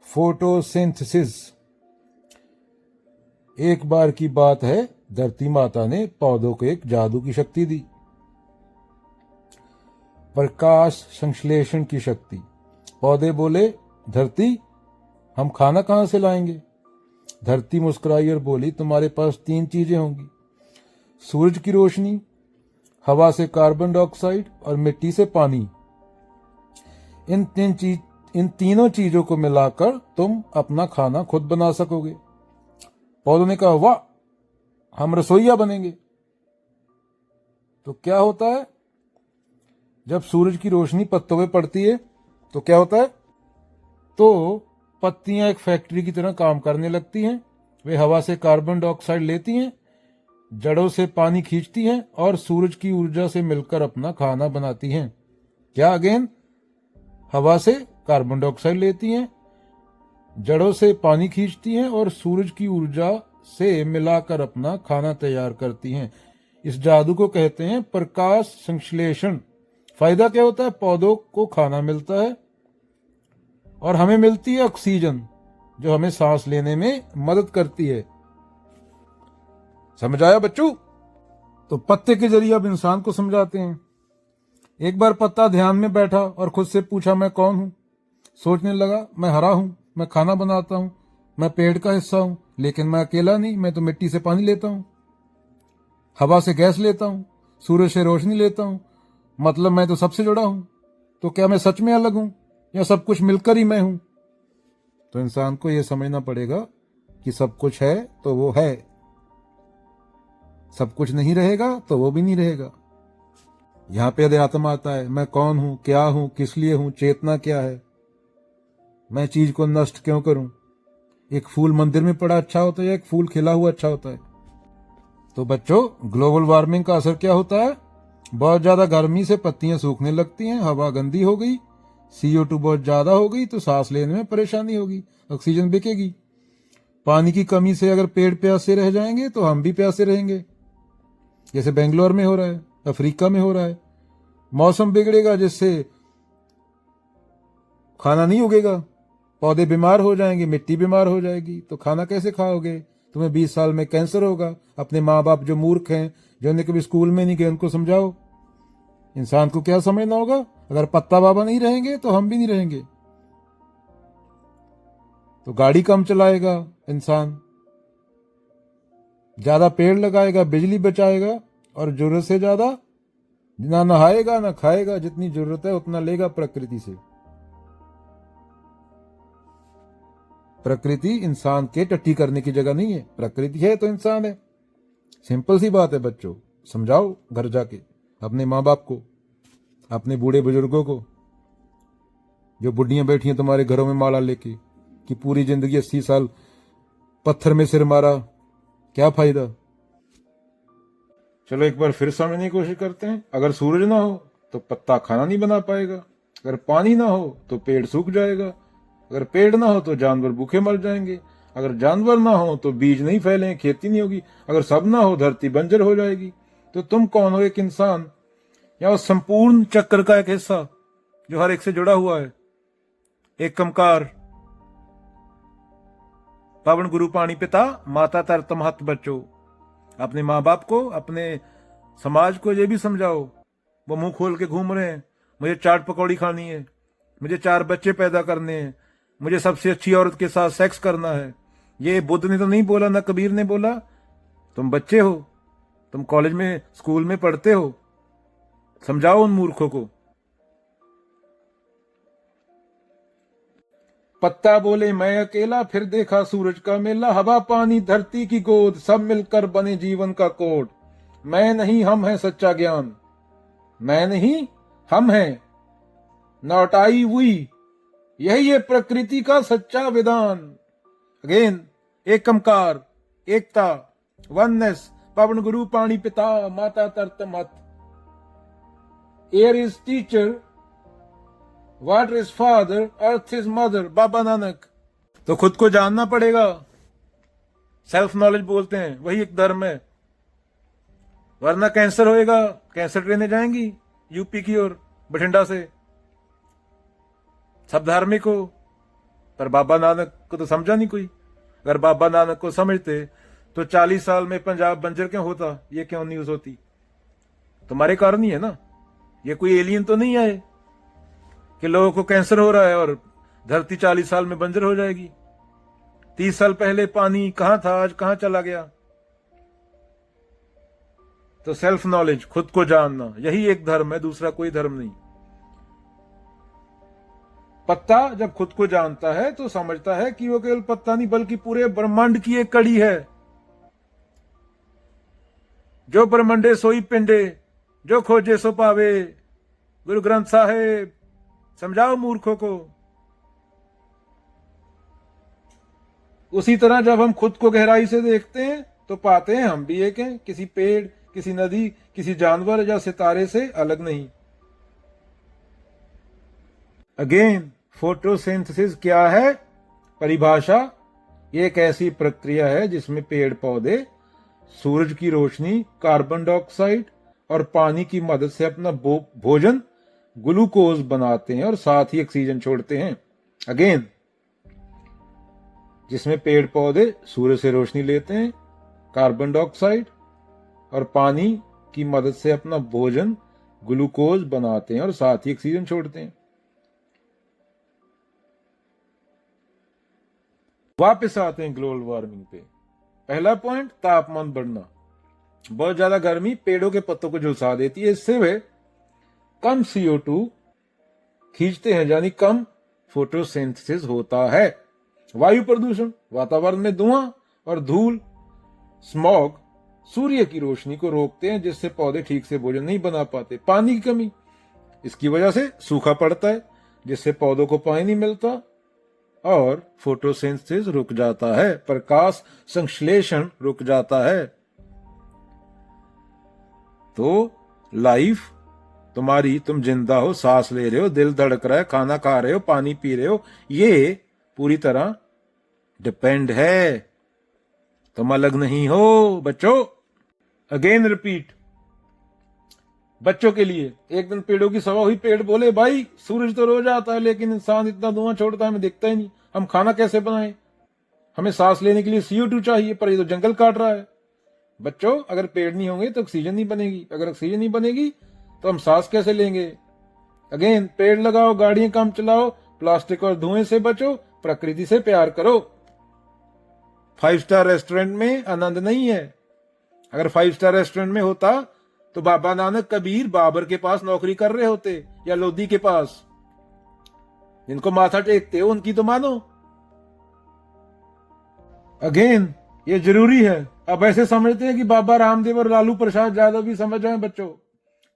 Photosynthesis. एक बार की बात है, धरती माता ने पौधों को एक जादू की शक्ति दी, प्रकाश संश्लेषण की शक्ति। पौधे बोले, धरती हम खाना कहां से लाएंगे? धरती मुस्कुराई और बोली, तुम्हारे पास 3 चीजें होंगी, सूरज की रोशनी, हवा से कार्बन डाइऑक्साइड और मिट्टी से पानी। इन तीनों चीजों को मिलाकर तुम अपना खाना खुद बना सकोगे। पौधों ने कहा, वाह, हम रसोइया बनेंगे। तो क्या होता है, जब सूरज की रोशनी पत्तों पे पड़ती है तो क्या होता है? तो पत्तियां एक फैक्ट्री की तरह काम करने लगती हैं। वे हवा से कार्बन डाइऑक्साइड लेती हैं, जड़ों से पानी खींचती हैं और सूरज की ऊर्जा से मिलकर अपना खाना बनाती हैं। क्या? अगेन, हवा से कार्बन डाइऑक्साइड लेती हैं, जड़ों से पानी खींचती हैं और सूरज की ऊर्जा से मिलाकर अपना खाना तैयार करती हैं। इस जादू को कहते हैं प्रकाश संश्लेषण। फायदा क्या होता है? पौधों को खाना मिलता है और हमें मिलती है ऑक्सीजन, जो हमें सांस लेने में मदद करती है। समझ आया बच्चों? तो पत्ते के जरिए अब इंसान को समझाते हैं। एक बार पत्ता ध्यान में बैठा और खुद से पूछा, मैं कौन हूं? सोचने लगा, मैं हरा हूं, मैं खाना बनाता हूं, मैं पेड़ का हिस्सा हूं, लेकिन मैं अकेला नहीं, मैं तो मिट्टी से पानी लेता हूं, हवा से गैस लेता हूं, सूरज से रोशनी लेता हूं, मतलब मैं तो सबसे जुड़ा हूं। तो क्या मैं सच में अलग हूं या सब कुछ मिलकर ही मैं हूं? तो इंसान को यह समझना पड़ेगा कि सब कुछ है तो वो है, सब कुछ नहीं रहेगा तो वो भी नहीं रहेगा। यहां पे अध्यात्म आता है, मैं कौन हूं, क्या हूं, किस लिए हूं, चेतना क्या है, मैं चीज को नष्ट क्यों करूं? एक फूल मंदिर में पड़ा अच्छा होता है या एक फूल खिला हुआ अच्छा होता है? तो बच्चों, ग्लोबल वार्मिंग का असर क्या होता है? बहुत ज्यादा गर्मी से पत्तियां सूखने लगती हैं, हवा गंदी हो गई, CO2 बहुत ज्यादा हो गई तो सांस लेने में परेशानी होगी, ऑक्सीजन बिकेगी। पानी की कमी से अगर पेड़ प्यासे रह जाएंगे तो हम भी प्यासे रहेंगे, जैसे बेंगलोर में हो रहा है, अफ्रीका में हो रहा है। मौसम बिगड़ेगा जिससे खाना नहीं उगेगा, पौधे बीमार हो जाएंगे, मिट्टी बीमार हो जाएगी, तो खाना कैसे खाओगे? तुम्हें 20 साल में कैंसर होगा। अपने माँ बाप जो मूर्ख हैं, जो उन्हें कभी स्कूल में नहीं गए, उनको समझाओ। इंसान को क्या समझना होगा? अगर पत्ता बाबा नहीं रहेंगे तो हम भी नहीं रहेंगे। तो गाड़ी कम चलाएगा इंसान, ज्यादा पेड़ लगाएगा, बिजली बचाएगा और जरूरत से ज्यादा ना नहाएगा ना खाएगा, जितनी जरूरत है उतना लेगा प्रकृति से। प्रकृति इंसान के टट्टी करने की जगह नहीं है, प्रकृति है तो इंसान है। सिंपल सी बात है बच्चों, समझाओ घर जाके अपने माँ बाप को, अपने बूढ़े बुजुर्गों को, जो बुढ़ियां बैठी हैं तुम्हारे घरों में माला लेके कि पूरी जिंदगी 80 साल पत्थर में सिर मारा, क्या फायदा? चलो एक बार फिर समझने की कोशिश करते हैं। अगर सूरज ना हो तो पत्ता खाना नहीं बना पाएगा, अगर पानी ना हो तो पेड़ सूख जाएगा, अगर पेड़ ना हो तो जानवर भूखे मर जाएंगे, अगर जानवर ना हो तो बीज नहीं फैलेंगे, खेती नहीं होगी, अगर सब ना हो धरती बंजर हो जाएगी। तो तुम कौन हो? एक इंसान या उस संपूर्ण चक्र का एक हिस्सा जो हर एक से जुड़ा हुआ है, एक कमकार। पावन गुरु पाणी पिता माता तरत महत। बच्चों, अपने माँ बाप को, अपने समाज को ये भी समझाओ। वो मुंह खोल के घूम रहे हैं, मुझे चाट पकौड़ी खानी है, मुझे 4 बच्चे पैदा करने हैं, मुझे सबसे अच्छी औरत के साथ सेक्स करना है। ये बुद्ध ने तो नहीं बोला, ना कबीर ने बोला। तुम बच्चे हो, तुम कॉलेज में स्कूल में पढ़ते हो, समझाओ उन मूर्खों को। पत्ता बोले, मैं अकेला, फिर देखा सूरज का मेला, हवा पानी धरती की गोद, सब मिलकर बने जीवन का कोड। मैं नहीं हम है सच्चा ज्ञान, मैं नहीं हम है, नॉट आई वी, यही है प्रकृति का सच्चा विधान। अगेन, एकमकार, एकता, वननेस, पावन गुरु पाणी पिता माता तरत मत। Air is teacher, water is father, earth is mother, Baba Nanak. तो खुद को जानना पड़ेगा, सेल्फ नॉलेज बोलते हैं, वही एक धर्म है। वरना कैंसर होएगा, कैंसर ट्रेनें जाएंगी यूपी की ओर, बठिंडा से। सब धार्मिक हो, पर बाबा नानक को तो समझा नहीं कोई। अगर बाबा नानक को समझते तो 40 साल में पंजाब बंजर क्यों होता, ये क्यों न्यूज होती? तुम्हारे कारण ही है ना। ये कोई एलियन तो नहीं आए कि लोगों को कैंसर हो रहा है और धरती 40 साल में बंजर हो जाएगी। 30 साल पहले पानी कहां था, आज कहां चला गया? तो सेल्फ नॉलेज, खुद को जानना, यही एक धर्म है, दूसरा कोई धर्म नहीं। पत्ता जब खुद को जानता है तो समझता है कि वो केवल पत्ता नहीं बल्कि पूरे ब्रह्मांड की एक कड़ी है। जो ब्रह्मंडे सोई पिंडे, जो खोजे सो पावे, गुरु ग्रंथ साहिब समझाओ मूर्खों को। उसी तरह जब हम खुद को गहराई से देखते हैं तो पाते हैं हम भी एक हैं, किसी पेड़, किसी नदी, किसी जानवर या सितारे से अलग नहीं। अगेन, फोटोसिंथेसिस क्या है? परिभाषा, ये एक ऐसी प्रक्रिया है जिसमें पेड़ पौधे सूरज की रोशनी, कार्बन डाइऑक्साइड और पानी की मदद से अपना भोजन ग्लूकोज बनाते हैं और साथ ही ऑक्सीजन छोड़ते हैं। अगेन, जिसमें पेड़ पौधे सूरज से रोशनी लेते हैं, कार्बन डाइऑक्साइड और पानी की मदद से अपना भोजन ग्लूकोज बनाते हैं और साथ ही ऑक्सीजन छोड़ते हैं। वापस आते हैं ग्लोबल वार्मिंग पे। पहला पॉइंट, तापमान बढ़ना। बहुत ज्यादा गर्मी पेड़ों के पत्तों को झुलसा देती है, इससे वे कम CO2 खींचते हैं, यानी कम फोटोसिंथेसिस होता है। वायु प्रदूषण, वातावरण में धुआं और धूल, स्मॉग सूर्य की रोशनी को रोकते हैं जिससे पौधे ठीक से भोजन नहीं बना पाते। पानी की कमी, इसकी वजह से सूखा पड़ता है जिससे पौधों को पानी नहीं मिलता और फोटोसिंथेसिस रुक जाता है, प्रकाश संश्लेषण रुक जाता है। तो लाइफ तुम्हारी, तुम जिंदा हो, सांस ले रहे हो, दिल धड़क रहा है, खाना खा रहे हो, पानी पी रहे हो, ये पूरी तरह डिपेंड है, तुम अलग नहीं हो बच्चों। अगेन रिपीट, बच्चों के लिए एक दिन पेड़ों की सभा हुई। पेड़ बोले, भाई सूरज तो रोज आता है लेकिन इंसान इतना धुआं छोड़ता है, हमें दिखता ही नहीं, हम खाना कैसे बनाएं? हमें सांस लेने के लिए CO2 चाहिए, पर ये तो जंगल काट रहा है। बच्चों, अगर पेड़ नहीं होंगे तो ऑक्सीजन नहीं बनेगी, अगर ऑक्सीजन नहीं बनेगी तो हम सांस कैसे लेंगे? अगेन, पेड़ लगाओ, गाड़ियां कम चलाओ, प्लास्टिक और धुएं से बचो, प्रकृति से प्यार करो। 5 स्टार रेस्टोरेंट में आनंद नहीं है। अगर 5 स्टार रेस्टोरेंट में होता तो बाबा नानक, कबीर, बाबर के पास नौकरी कर रहे होते, या लोधी के पास। जिनको माथा टेकते हो उनकी तो मानो। अगेन, ये जरूरी है। अब ऐसे समझते हैं कि बाबा रामदेव और लालू प्रसाद यादव भी समझ रहे हैं बच्चों,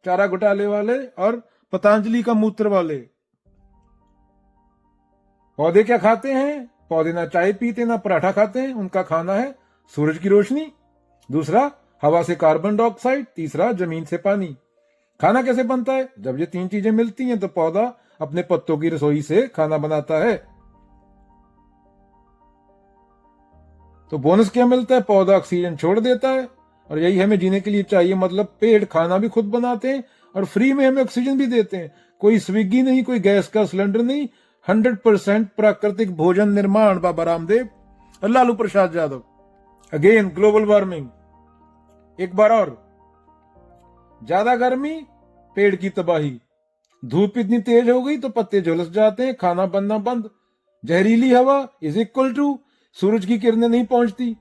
चारा घोटाले वाले और पतंजलि का मूत्र वाले। पौधे क्या खाते हैं? पौधे ना चाय पीते ना पराठा खाते हैं, उनका खाना है सूरज की रोशनी, दूसरा हवा से कार्बन डाइऑक्साइड, तीसरा जमीन से पानी। खाना कैसे बनता है? जब ये 3 चीजें मिलती हैं तो पौधा अपने पत्तों की रसोई से खाना बनाता है। तो बोनस क्या मिलता है? पौधा ऑक्सीजन छोड़ देता है और यही हमें जीने के लिए चाहिए। मतलब पेड़ खाना भी खुद बनाते हैं और फ्री में हमें ऑक्सीजन भी देते हैं। कोई स्विगी नहीं, कोई गैस का सिलेंडर नहीं, 100% प्राकृतिक भोजन निर्माण बाबा रामदेव और Lalu Prasad Yadav. Again, global warming, एक बार और, ज्यादा गर्मी, पेड़ की तबाही, धूप इतनी तेज हो गई तो पत्ते झुलस जाते हैं, खाना बनना बंद, जहरीली हवा इज इक्वल टू सूरज की किरणें नहीं पहुंचती,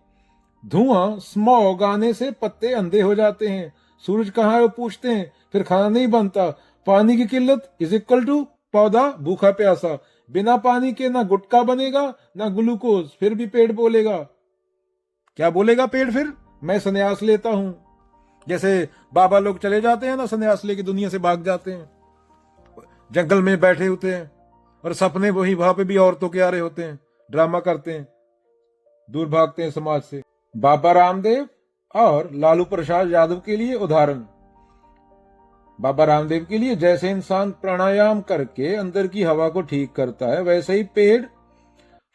धुआं, स्मॉग आने से पत्ते अंधे हो जाते हैं, सूरज कहाँ है वो पूछते हैं, फिर खाना नहीं बनता, पानी की किल्लत इज इक्वल टू पौधा भूखा प्यासा, बिना पानी के ना गुटखा बनेगा ना ग्लूकोज, फिर भी पेड़ बोलेगा। क्या बोलेगा पेड़ फिर? मैं संन्यास लेता हूं। जैसे बाबा लोग चले जाते हैं ना, संन्यास लेके दुनिया से भाग जाते हैं, जंगल में बैठे होते हैं और सपने वही, वहां पे भी औरतों के आ रहे होते हैं, ड्रामा करते हैं, दूर भागते हैं समाज से। बाबा रामदेव और लालू प्रसाद यादव के लिए उदाहरण, बाबा रामदेव के लिए जैसे इंसान प्राणायाम करके अंदर की हवा को ठीक करता है, वैसे ही पेड़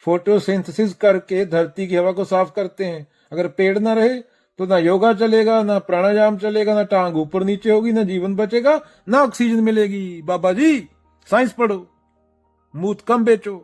फोटोसिंथेसिस करके धरती की हवा को साफ करते हैं। अगर पेड़ ना रहे तो ना योगा चलेगा, ना प्राणायाम चलेगा, ना टांग ऊपर नीचे होगी, ना जीवन बचेगा, ना ऑक्सीजन मिलेगी। बाबा जी, साइंस पढ़ो, मूत कम बेचो।